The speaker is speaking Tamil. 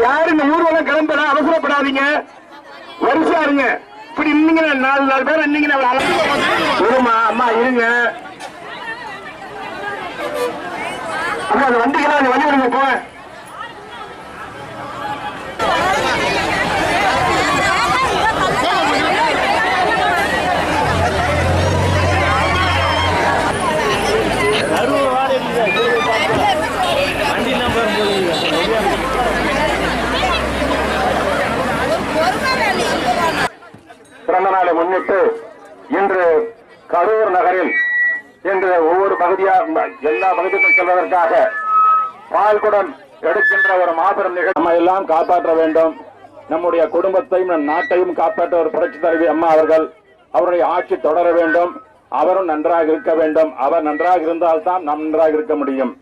யாரும் இந்த ஊர்வலம் கிளம்பல, அவசரப்படாதீங்க, வரிசையா இருங்க. இப்படி இன்னீங்க 4 பேர் இன்னீங்க. அம்மா இருங்க, அம்மா அந்த வண்டிகளா அந்த வழி விடுங்க போங்க. பிறந்த நாளை முன்னிட்டு இன்று கரூர் நகரில் இன்று ஒவ்வொரு பகுதியா எல்லா பகுதிக்கும் செல்வதற்காக பால்குடம் எடுக்கின்ற ஒரு மாபெரும் நிகழ்ச்சி. நம்ம எல்லாம் காப்பாற்ற வேண்டும், நம்முடைய குடும்பத்தையும் நம் நாட்டையும் காப்பாற்ற ஒரு புரட்சி தலைவி அம்மா அவர்கள், அவருடைய ஆட்சி தொடர வேண்டும், அவரும் நன்றாக இருக்க வேண்டும். அவர் நன்றாக இருந்தால்தான் நாம் நன்றாக இருக்க முடியும்.